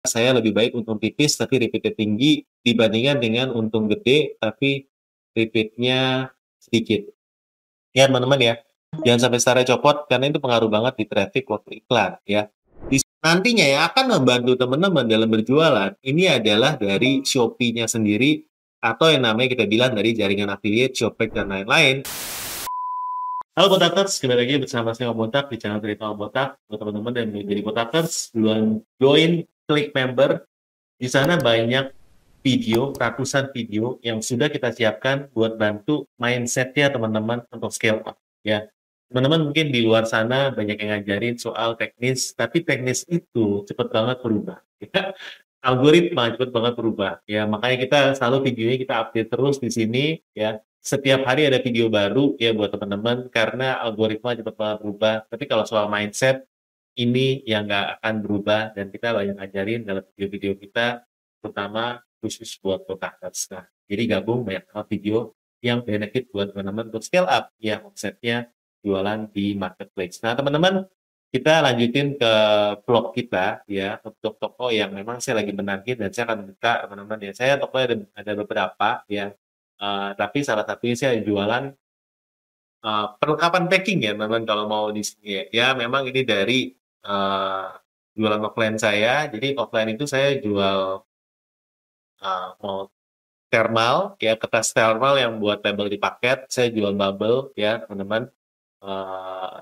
saya lebih baik untung tipis tapi repeat-nya tinggi dibandingkan dengan untung gede tapi repeat-nya sedikit. Ya teman-teman ya, jangan sampai startnya copot karena itu pengaruh banget di traffic waktu iklan ya. Nantinya yang akan membantu teman-teman dalam berjualan ini adalah dari Shopee-nya sendiri atau yang namanya kita bilang dari jaringan affiliate, Shopee dan lain-lain. Halo Botakers, kembali lagi bersama saya Om Botak di channel Cerita Om Botak. Buat teman-teman yang menjadi Botakers, duluan join, klik member. Di sana banyak video, ratusan video yang sudah kita siapkan buat bantu mindset-nya teman-teman untuk scale up. Ya, teman-teman mungkin di luar sana banyak yang ngajarin soal teknis, tapi teknis itu cepet banget berubah. Ya. Algoritma cepet banget berubah. Ya, makanya kita selalu videonya kita update terus di sini. Ya, setiap hari ada video baru ya buat teman-teman karena algoritma cepet banget berubah. Tapi kalau soal mindset ini yang nggak akan berubah dan kita banyak ngajarin dalam video-video kita, terutama khusus buat podcasters. Nah, jadi gabung banyak video yang benefit buat teman-teman untuk scale up ya omsetnya jualan di marketplace. Nah, teman-teman, kita lanjutin ke vlog kita ya untuk toko yang memang saya lagi menagih dan saya akan buka teman-teman ya. Saya toko ada beberapa ya, tapi salah satunya saya jualan perlengkapan packing ya teman-teman kalau mau di sini ya. Ya memang ini dari uh, jualan offline saya. Jadi offline itu saya jual mau thermal ya kertas thermal yang buat label di paket. Saya jual bubble ya teman-teman.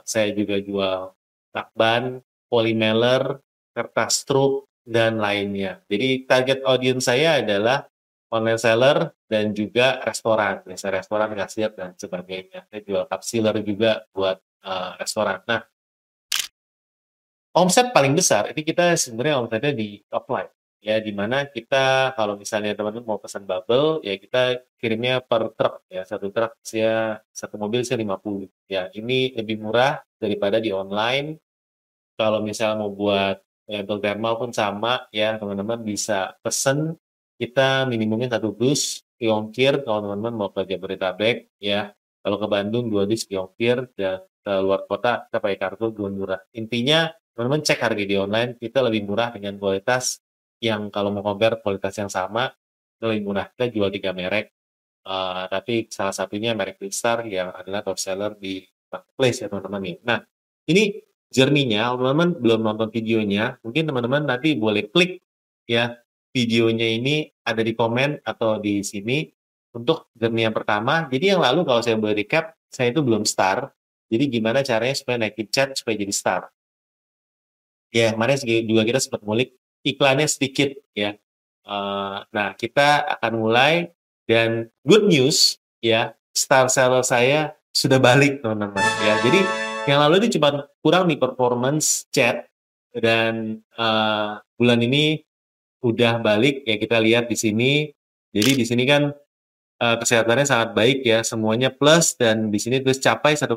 Saya juga jual lakban, polymailer, kertas struk dan lainnya. Jadi target audience saya adalah online seller dan juga restoran, biasa restoran, kasir dan sebagainya. Saya jual cup sealer juga buat restoran. Nah, omset paling besar ini kita sebenarnya omsetnya di offline. Ya, di mana kita kalau misalnya teman-teman mau pesan bubble, ya kita kirimnya per truk ya, satu truk saya satu mobil saya 50. Ya, ini lebih murah daripada di online. Kalau misalnya mau buat label thermal pun sama ya, teman-teman bisa pesen. Kita minimumnya satu dus di ongkir kalau teman-teman mau ke Jabodetabek ya. Kalau ke Bandung 2 dus di ongkir dan ke luar kota kita pakai kartu dua murah. Intinya teman-teman cek harga di online kita lebih murah dengan kualitas yang kalau mau compare kualitas yang sama itu lebih murah. Kita jual 3 merek, tapi salah satunya merek Bitstar yang adalah top seller di marketplace ya teman-teman nih. Nah, ini journey-nya, teman-teman belum nonton videonya, mungkin teman-teman nanti boleh klik ya videonya ini ada di komen atau di sini untuk journey yang pertama. Jadi yang lalu kalau saya boleh recap, saya itu belum star. Jadi gimana caranya supaya naikin chat supaya jadi star? Ya, kemarin juga kita sempat ngulik iklannya sedikit ya. Nah, kita akan mulai dan good news ya, star seller saya sudah balik teman-teman ya. Jadi yang lalu itu cuma kurang di performance chat dan bulan ini udah balik ya kita lihat di sini. Jadi di sini kan kesehatannya sangat baik ya, semuanya plus dan di sini terus capai satu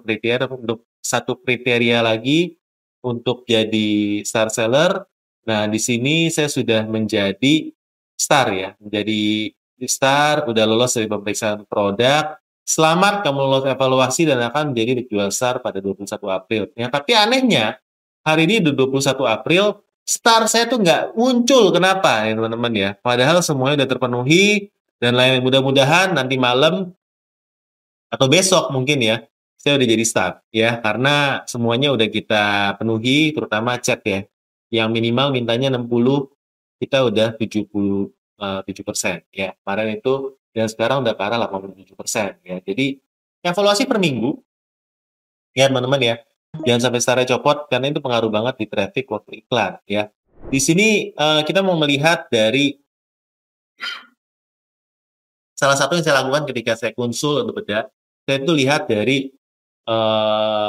kriteria lagi untuk jadi star seller. Nah, di sini saya sudah menjadi star ya, menjadi star, udah lolos dari pemeriksaan produk. Selamat kamu lolos evaluasi dan akan menjadi dijual star pada 21 April. Ya, tapi anehnya hari ini udah 21 April, star saya tuh nggak muncul. Kenapa ya teman-teman ya? Padahal semuanya udah terpenuhi dan lain mudah-mudahan nanti malam atau besok mungkin ya saya udah jadi staff ya karena semuanya udah kita penuhi terutama chat ya yang minimal mintanya 60 kita udah 77% ya kemarin itu dan sekarang udah ke arah 87% ya jadi evaluasi per minggu ya teman-teman ya jangan sampai startnya copot karena itu pengaruh banget di traffic waktu iklan ya di sini kita mau melihat dari salah satu yang saya lakukan ketika saya konsul untuk bedah, saya itu lihat dari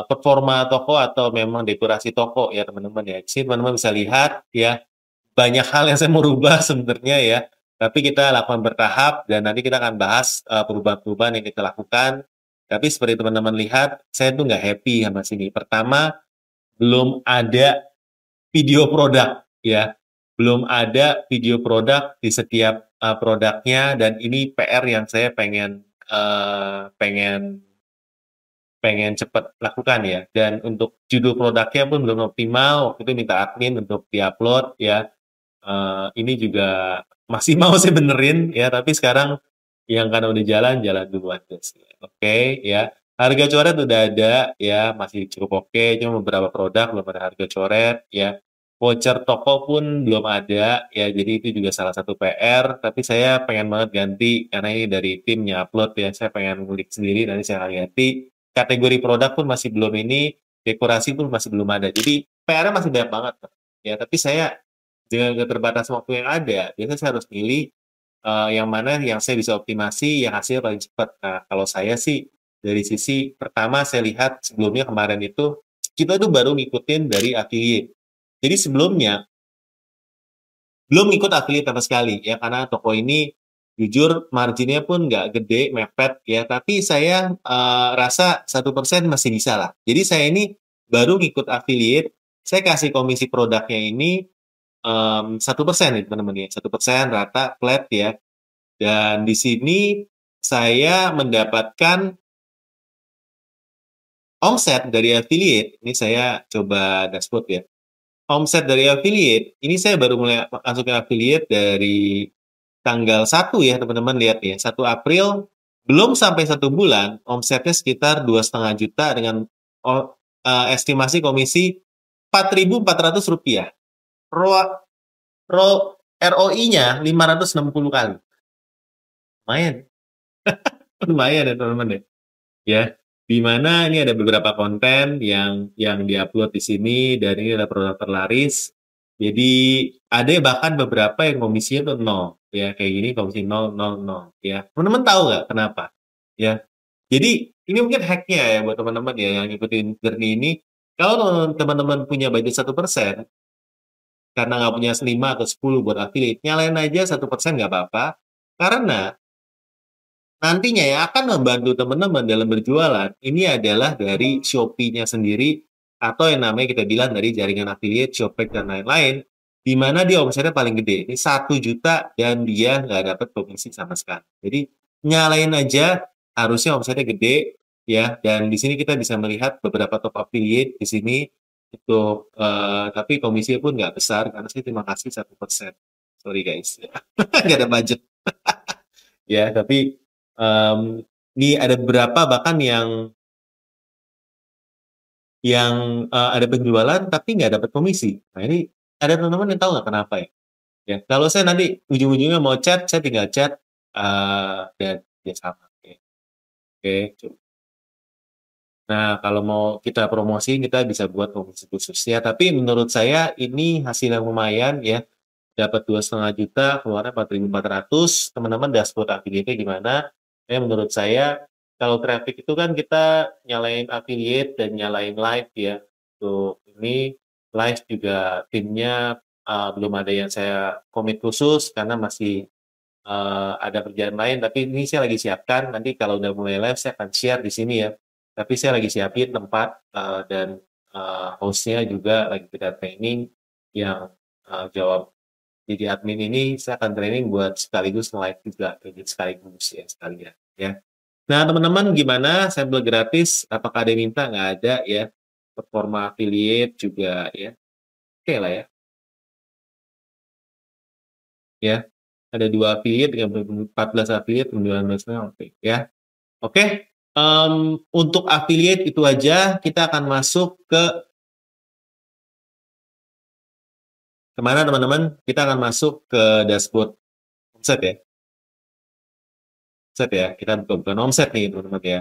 performa toko atau memang dekorasi toko ya teman-teman ya. Di sini teman-teman bisa lihat ya banyak hal yang saya mau rubah sebenarnya ya. Tapi kita lakukan bertahap dan nanti kita akan bahas perubahan-perubahan yang kita lakukan. Tapi seperti teman-teman lihat, saya tuh nggak happy sama sini. Pertama, belum ada video produk ya. Belum ada video produk di setiap produknya dan ini PR yang saya pengen pengen pengen cepat lakukan ya. Dan untuk judul produknya pun belum optimal. Waktu itu minta admin untuk diupload ya. ini juga masih mau saya benerin ya, tapi sekarang yang karena udah jalan, jalan dulu aja sih. Oke, ya. Harga coret udah ada ya, masih cukup oke, cuma beberapa produk belum ada harga coret ya. Voucher toko pun belum ada ya, jadi itu juga salah satu PR, tapi saya pengen banget ganti karena ini dari timnya upload ya, saya pengen ngulik sendiri nanti saya akan ganti. Kategori produk pun masih belum ini, dekorasi pun masih belum ada. Jadi PR-nya masih banyak banget. Ya, tapi saya dengan keterbatasan waktu yang ada, biasanya saya harus pilih yang mana yang saya bisa optimasi, yang hasilnya paling cepat. Nah, kalau saya sih dari sisi pertama saya lihat sebelumnya kemarin itu kita tuh baru ngikutin dari affiliate. Jadi sebelumnya belum ikut affiliate sama sekali ya karena toko ini jujur marginnya pun nggak gede, mepet ya. Tapi saya rasa 1% masih bisa lah. Jadi saya ini baru ngikut affiliate, saya kasih komisi produknya ini 1% nih teman-teman ya, 1% rata flat ya. Dan di sini saya mendapatkan omset dari affiliate. Ini saya coba dashboard ya. Omset dari affiliate, ini saya baru mulai masukin affiliate dari tanggal 1 ya teman-teman lihat ya. 1 April belum sampai 1 bulan, omsetnya sekitar 2,5 juta dengan estimasi komisi Rp4.400. ROI-nya 560 kali. Lumayan. Lumayan ya teman-teman ya. Ya, di mana ini ada beberapa konten yang diupload di sini dan ini adalah produk terlaris. Jadi ada bahkan beberapa yang komisinya tuh nol ya kayak gini komisi nol nol nol ya. Teman-teman tahu nggak kenapa? Ya. Jadi ini mungkin hacknya ya buat teman-teman ya yang ngikutin journey ini. Kalau teman-teman punya budget 1% karena nggak punya 5 atau 10 buat affiliate, nyalain aja 1% nggak apa-apa. Karena nantinya yang akan membantu teman-teman dalam berjualan, ini adalah dari Shopee-nya sendiri, atau yang namanya kita bilang dari jaringan affiliate, Shopee, dan lain-lain, di mana dia omsetnya paling gede. Ini 1 juta dan dia nggak dapat komisi sama sekali. Jadi, nyalain aja, harusnya omsetnya gede, ya. Dan di sini kita bisa melihat beberapa top affiliate di sini, itu, tapi komisinya pun nggak besar, karena saya terima kasih 1%. Sorry guys, nggak ada budget. Ya, tapi ini ada beberapa bahkan yang ada penjualan tapi nggak dapat komisi. Nah ini ada teman-teman yang tahu nggak kenapa ya? Ya, kalau saya nanti ujung-ujungnya mau chat, saya tinggal chat dan ya sama. Oke, oke. Nah, kalau mau kita promosi, kita bisa buat komisi khususnya. Tapi menurut saya ini hasil yang lumayan ya. Dapat 2,5 juta, keluarnya 4.400. Teman-teman dashboard affiliate gimana? Menurut saya, kalau traffic itu kan kita nyalain affiliate dan nyalain live ya. Tuh, ini live juga timnya belum ada yang saya komit khusus karena masih ada kerjaan lain. Tapi ini saya lagi siapkan. Nanti kalau udah mulai live, saya akan share di sini ya. Tapi saya lagi siapin tempat dan hostnya juga lagi kita training yang jawab jadi admin ini saya akan training buat sekaligus live juga, jadi sekaligus ya sekalian ya. Nah teman-teman gimana sampel gratis? Apakah ada yang minta? Nggak ada ya. Performa affiliate juga ya. Oke lah ya. Ya. Ada 2 affiliate dengan 14 affiliate, 19 oke ya. Oke. Untuk affiliate itu aja. Kita akan masuk ke kemana teman-teman? Kita akan masuk ke dashboard omset ya. Omset ya. Kita bukan omset nih teman-teman ya.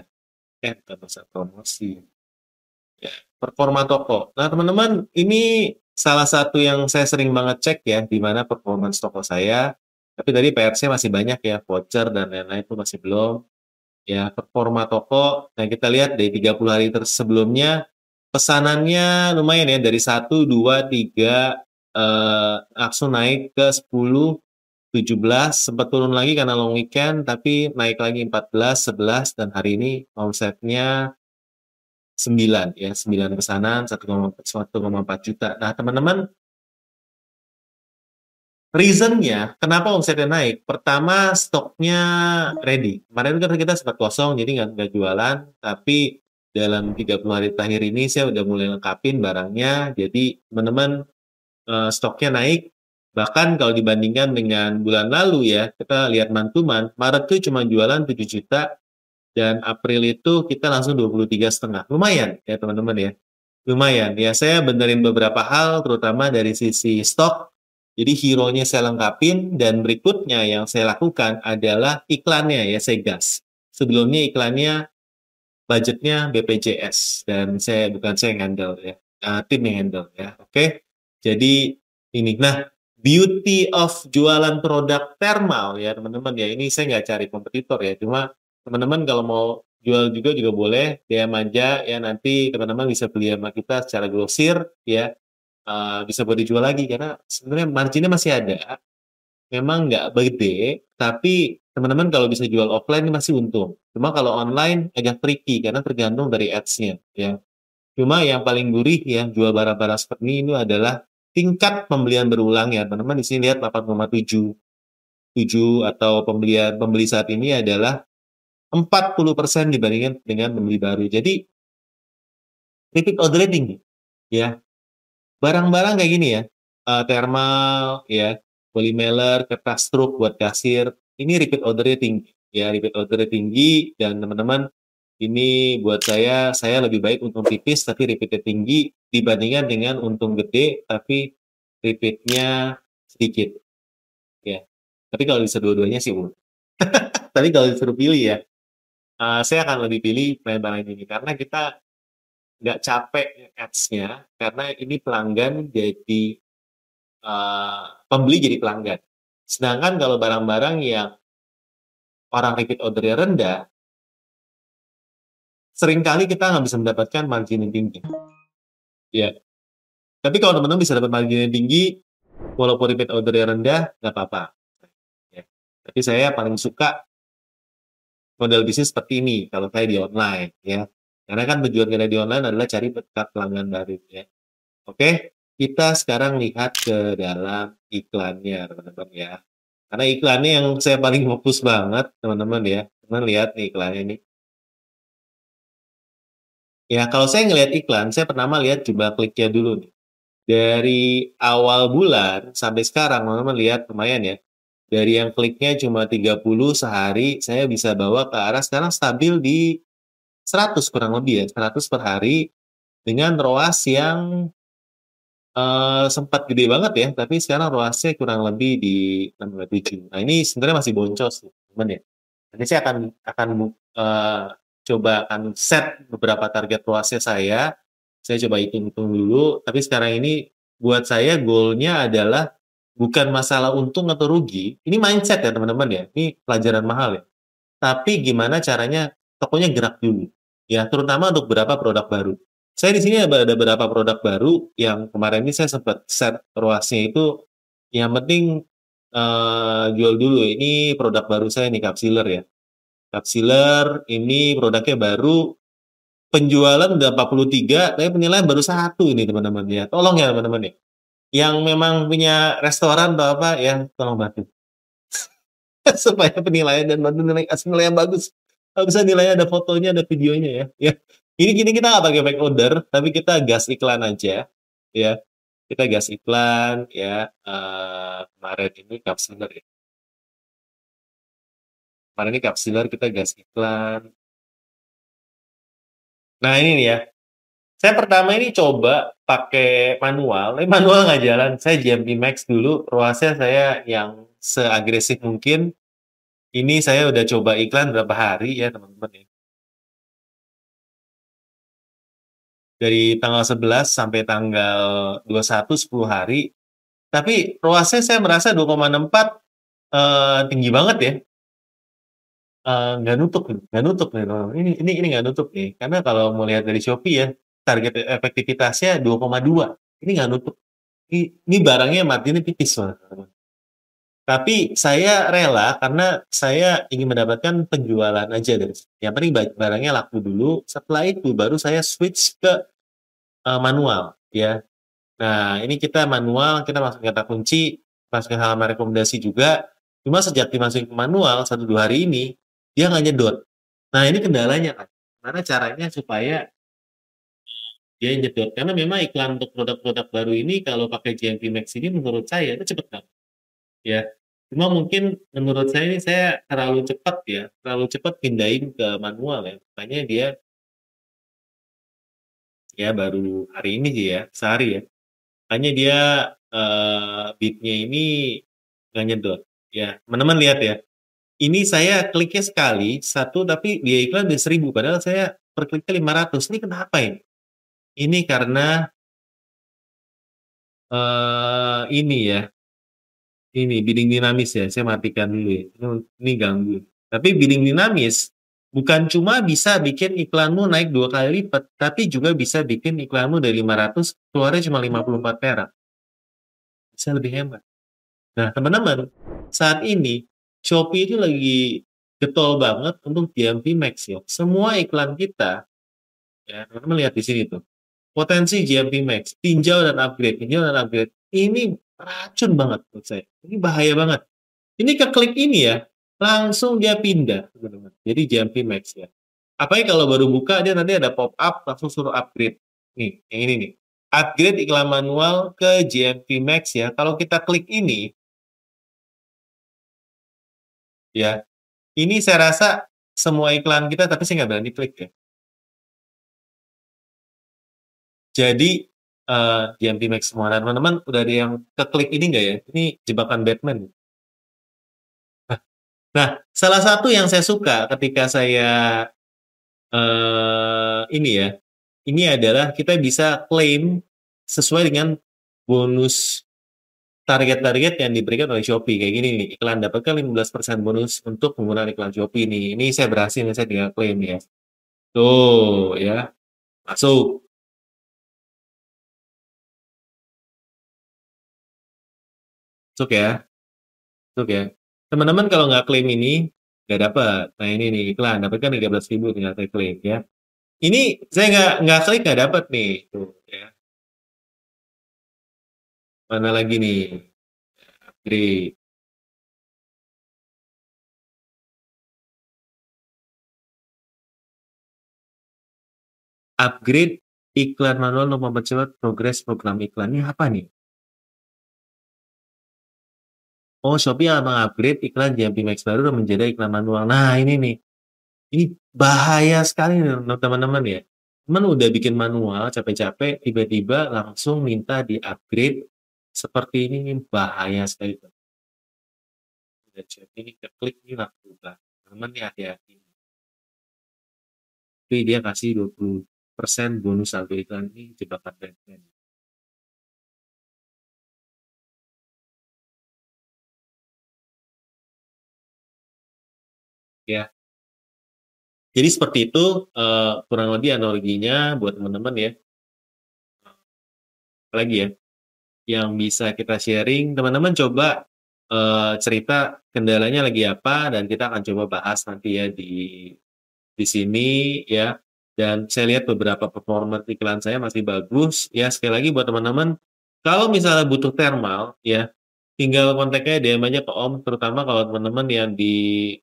Bukan omset promosi. Ya, performa toko. Nah, teman-teman, ini salah satu yang saya sering banget cek ya, di mana performance toko saya. Tapi tadi PR saya masih banyak ya, voucher dan lain-lain itu masih belum. Ya, performa toko. Nah, kita lihat dari 30 hari sebelumnya, pesanannya lumayan ya, dari 1, 2, 3, langsung naik ke 10, 17, sempat turun lagi karena long weekend, tapi naik lagi 14, 11, dan hari ini omsetnya 9 ya, 9 pesanan 1,4 juta. Nah, teman-teman, reason-nya kenapa omsetnya naik? Pertama, stoknya ready. Kemarin kan kita sempat kosong, jadi nggak jualan. Tapi dalam 30 hari terakhir ini saya udah mulai lengkapin barangnya. Jadi teman-teman stoknya naik. Bahkan kalau dibandingkan dengan bulan lalu ya, kita lihat month to month, Maret tuh cuma jualan 7 juta dan April itu kita langsung 23,5. Lumayan ya teman-teman ya. Lumayan ya, saya benerin beberapa hal terutama dari sisi stok. Jadi hero-nya saya lengkapin dan berikutnya yang saya lakukan adalah iklannya ya, saya gas. Sebelumnya iklannya budgetnya BPJS dan bukan saya yang handle ya, tim yang handle ya. Oke. Jadi ini. Nah, beauty of jualan produk thermal ya teman-teman ya. Ini saya nggak cari kompetitor ya. Cuma teman-teman kalau mau jual juga boleh, DM aja ya, nanti teman-teman bisa beli sama kita secara grosir ya. Bisa buat dijual lagi karena sebenarnya marginnya masih ada. Memang nggak gede, tapi teman-teman kalau bisa jual offline ini masih untung. Cuma kalau online agak tricky karena tergantung dari ads-nya ya. Cuma yang paling gurih ya jual barang-barang seperti ini adalah tingkat pembelian berulang ya. Teman-teman di sini lihat 8,7 atau pembeli saat ini adalah 40% dibandingkan dengan pembeli baru. Jadi repeat order tinggi ya. Barang-barang kayak gini ya, thermal ya, polymailer, kertas struk buat kasir, ini repeat order-nya tinggi ya, repeat order-nya tinggi dan teman-teman ini buat saya lebih baik untung tipis tapi repeat-nya tinggi dibandingkan dengan untung gede tapi repeat-nya sedikit ya. Tapi kalau bisa dua-duanya sih tapi kalau disuruh pilih ya, saya akan lebih pilih barang ini karena kita nggak capek ads-nya karena ini pelanggan jadi pembeli jadi pelanggan. Sedangkan kalau barang-barang yang orang repeat order-nya rendah, seringkali kita nggak bisa mendapatkan margin yang tinggi. Ya. Tapi kalau teman-teman bisa dapat margin yang tinggi, walaupun repeat order-nya rendah, nggak apa-apa. Ya. Tapi saya paling suka model bisnis seperti ini kalau saya di online. Ya. Karena kan tujuan kita di online adalah cari pelanggan baru. Ya. Oke, kita sekarang lihat ke dalam iklannya, teman-teman ya. Karena iklannya yang saya paling fokus banget, teman-teman ya. Teman lihat nih iklannya nih. Ya, kalau saya ngelihat iklan, saya pertama lihat jumlah kliknya dulu nih. Dari awal bulan sampai sekarang, teman-teman lihat lumayan ya. Dari yang kliknya cuma 30 sehari, saya bisa bawa ke arah sekarang stabil di 100 kurang lebih ya, 100 per hari dengan ROAS yang sempat gede banget ya, tapi sekarang ROAS-nya kurang lebih di 6,7. Nah, ini sebenarnya masih boncos, teman ya. Nanti saya akan coba akan set beberapa target ROAS-nya saya coba hitung-hitung dulu, tapi sekarang ini buat saya goal-nya adalah bukan masalah untung atau rugi, ini mindset ya teman-teman ya, ini pelajaran mahal ya. Tapi gimana caranya tokonya gerak dulu, ya terutama untuk beberapa produk baru. Saya di sini ada beberapa produk baru yang kemarin ini saya sempat set ROAS-nya itu yang penting jual dulu. Ini produk baru saya nih Capsiler ya. Capsiler ini produknya baru, penjualan udah 43, tapi penilaian baru 1 ini teman-teman ya. Tolong ya teman-teman ya. Yang memang punya restoran atau apa ya, tolong bantu. Supaya penilaian dan bantu kasih nilai yang bagus. Kalau bisa nilainya ada fotonya, ada videonya ya. Ya. Gini kita nggak pakai back order, tapi kita gas iklan aja. Ya. Kita gas iklan ya. Kemarin ini Capsiler ya. Kemarin ini Capsiler kita gas iklan. Nah ini nih ya. Saya pertama ini coba pakai manual, tapi manual nggak jalan. Saya JMP Max dulu, ROAS-nya saya yang seagresif mungkin. Ini saya udah coba iklan berapa hari ya teman-teman ya. Dari tanggal 11 sampai tanggal 21, 10 hari. Tapi ROAS-nya saya merasa 2,64 tinggi banget ya. Nggak nutup nih, nggak nutup nih. Ini nggak nutup nih. Karena kalau mau lihat dari Shopee ya, target efektivitasnya 2,2. Ini nggak nutup. Ini barangnya marginnya tipis banget. Tapi saya rela karena saya ingin mendapatkan penjualan aja dari situ. Yang penting barangnya laku dulu. Setelah itu baru saya switch ke manual ya. Nah, ini kita manual, kita masukin kata kunci, masukin halaman rekomendasi juga. Cuma sejak dimasukin ke manual 1-2 hari ini, dia nggak nyedot. Nah, ini kendalanya kan. Gimana caranya supaya dia jedot. Karena memang iklan untuk produk-produk baru ini kalau pakai GMP Max ini menurut saya itu cepet banget ya. Cuma mungkin menurut saya ini saya terlalu cepat ya, terlalu cepat pindahin ke manual ya. Makanya dia ya baru hari ini sih ya, sehari ya. Makanya dia beatnya ini nggak nyedot. Ya, teman-teman lihat ya. Ini saya kliknya sekali, satu tapi dia iklan udah 1.000, padahal saya per kliknya 500. Ini kenapa ini? Ini karena ini ya, ini bidding dinamis ya. Saya matikan dulu ya. Ini ganggu. Tapi bidding dinamis bukan cuma bisa bikin iklanmu naik 2 kali lipat, tapi juga bisa bikin iklanmu dari 500 keluarnya cuma 54 perak. Bisa lebih hemat. Nah, teman-teman, saat ini Shopee itu lagi getol banget untuk GMP Max ya. Semua iklan kita, ya teman-teman lihat di sini tuh, potensi GMP Max, tinjau dan upgrade, tinjau dan upgrade. Ini racun banget menurut saya. Ini bahaya banget. Ini ke klik ini ya, langsung dia pindah, teman-teman. Jadi GMP Max ya. Apalagi kalau baru buka dia nanti ada pop up langsung suruh upgrade. Nih, yang ini nih. Upgrade iklan manual ke GMP Max ya. Kalau kita klik ini, ya, ini saya rasa semua iklan kita, tapi saya nggak berani klik ya. Jadi, GMP Max semua. Nah, teman-teman udah ada yang keklik ini nggak ya? Ini jebakan Batman. Nah, salah satu yang saya suka ketika saya ini ya, ini adalah kita bisa klaim sesuai dengan bonus target-target yang diberikan oleh Shopee. Kayak gini nih, iklan dapatkan 15% bonus untuk penggunaan iklan Shopee nih. Ini saya berhasil, saya tinggal klaim ya. Tuh ya, masuk. Masuk ya, masuk ya. Teman-teman kalau nggak klaim ini, nggak dapat. Nah ini nih iklan, dapatkan 13.000 tinggal saya klaim ya. Ini saya nggak klik nggak dapat nih. Tuh ya. Mana lagi nih? Upgrade. Upgrade iklan manual untuk mempercepat progres program iklan. Ini apa nih? Oh, Shopee akan mengupgrade iklan JMP Max baru dan menjadi iklan manual. Nah, ini nih. Ini bahaya sekali nih teman-teman ya. Teman udah bikin manual capek-capek, tiba-tiba langsung minta di-upgrade seperti ini bahaya sekali. Udah jadi klik ini langsung berubah. Teman nih hati-hati. Tapi dia kasih 20% bonus saldo iklan ini jebakan Batman. Ya, jadi seperti itu kurang lebih analoginya buat teman-teman ya. Apalagi ya, yang bisa kita sharing, teman-teman coba cerita kendalanya lagi apa dan kita akan coba bahas nanti ya di sini ya. Dan saya lihat beberapa performa iklan saya masih bagus ya. Sekali lagi buat teman-teman, kalau misalnya butuh thermal ya, tinggal kontaknya DM aja ke Om, terutama kalau teman-teman yang di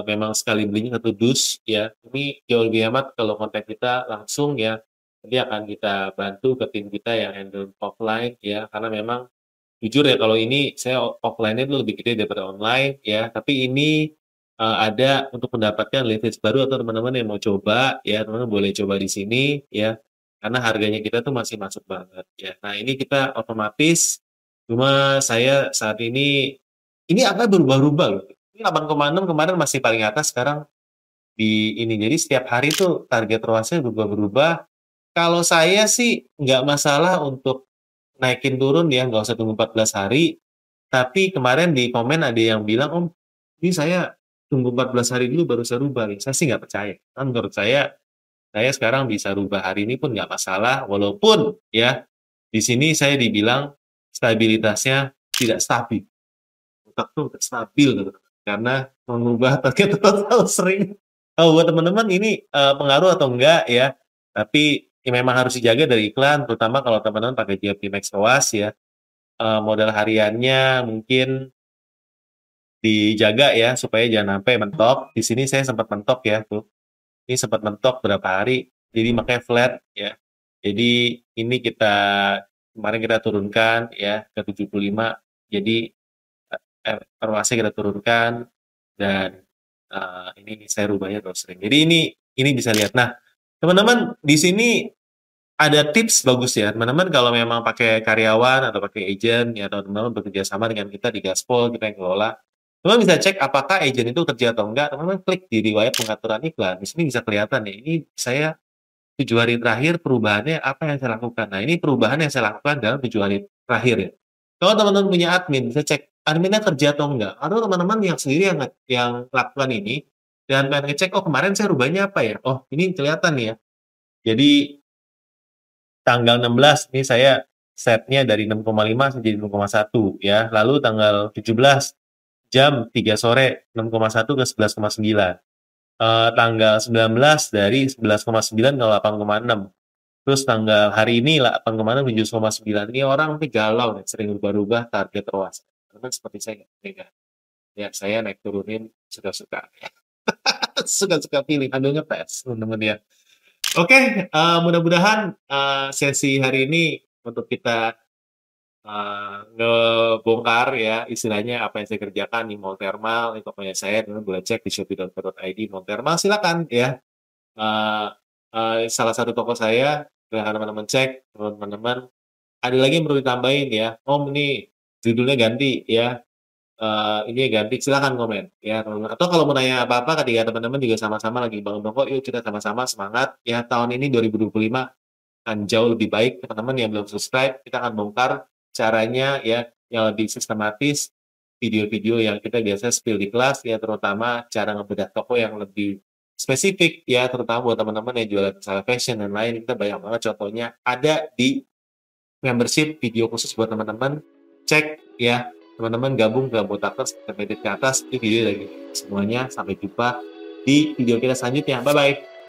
memang sekali belinya satu dus ya. Ini jauh lebih hemat kalau kontak kita langsung ya. Nanti akan kita bantu ke tim kita yang handle offline ya, karena memang jujur ya kalau ini saya offline-nya itu lebih gede daripada online ya, tapi ini ada untuk mendapatkan leads baru atau teman-teman yang mau coba ya, teman-teman boleh coba di sini ya, karena harganya kita tuh masih masuk banget ya. Nah ini kita otomatis, cuma saya saat ini angka berubah-ubah loh. Ini 8,6 kemarin masih paling atas, sekarang di ini. Jadi setiap hari tuh target ROAS-nya berubah-berubah. Kalau saya sih nggak masalah untuk naikin turun ya, nggak usah tunggu 14 hari. Tapi kemarin di komen ada yang bilang, Om, ini saya tunggu 14 hari dulu baru saya rubah. Saya sih nggak percaya. Kan menurut saya sekarang bisa rubah hari ini pun nggak masalah. Walaupun ya, di sini saya dibilang stabilitasnya tidak stabil. Tetap tuh nggak stabil gitu. Karena mengubah target total sering. Oh, buat teman-teman ini pengaruh atau enggak ya? Tapi ya memang harus dijaga dari iklan, terutama kalau teman-teman pakai GMP Max OAS ya. Modal hariannya mungkin dijaga ya supaya jangan sampai mentok. Di sini saya sempat mentok ya tuh. Ini sempat mentok berapa hari, jadi makanya flat ya. Jadi ini kemarin kita turunkan ya ke 75. Jadi ROAS kita turunkan dan ini saya rubahnya terus sering. Jadi ini bisa lihat. Nah, teman-teman di sini ada tips bagus ya, teman-teman kalau memang pakai karyawan atau pakai agent ya, atau teman-teman bekerja sama dengan kita di Gaspol, kita yang kelola. Teman bisa cek apakah agent itu kerja atau enggak, teman-teman klik di riwayat pengaturan iklan. Di sini bisa kelihatan nih, ini saya 7 hari terakhir perubahannya apa yang saya lakukan. Nah, ini perubahan yang saya lakukan dalam 7 hari terakhir ya. Kalau teman-teman punya admin, bisa cek adminnya kerja atau enggak. Atau teman-teman yang sendiri yang lakukan ini, dan pengen ngecek, oh kemarin saya rubahnya apa ya? Oh, ini kelihatan nih ya. Jadi tanggal 16 ini saya setnya dari 6,5 jadi 6,1 ya. Lalu tanggal 17 jam 3 sore 6,1 ke 11,9. Tanggal 19 dari 11,9 ke 8,6. Terus tanggal hari ini 8,6 ke 7,9. Ini orang nih galau nih, sering rubah-rubah target ROAS. Teman seperti saya nggak? Ya saya naik turunin suka-suka. Suka-suka pilih, ambil ngetes teman-teman ya. Oke, mudah-mudahan sesi hari ini untuk kita ngebongkar ya istilahnya apa yang saya kerjakan di Mall Thermal. Ini tokonya saya, teman boleh cek di shopee.co.id Mall Thermal. Silakan ya. Eh, Salah satu toko saya, silahkan teman-teman cek, teman-teman. Ada lagi yang perlu ditambahin ya. Om ini judulnya ganti ya. Ini ganti, silahkan komen ya teman-teman. Atau kalau mau nanya apa-apa ketika teman-teman juga sama-sama lagi bangun toko, yuk kita sama-sama semangat ya, tahun ini 2025 akan jauh lebih baik. Teman-teman yang belum subscribe, kita akan bongkar caranya ya yang lebih sistematis, video-video yang kita biasa spill di kelas ya, terutama cara ngebedah toko yang lebih spesifik ya, terutama buat teman-teman yang jualan misalnya fashion dan lain. Kita banyak banget contohnya ada di membership video khusus buat teman-teman. Cek ya, teman-teman gabung ke Botakers ke atas, itu video lagi semuanya. Sampai jumpa di video kita selanjutnya. Bye bye.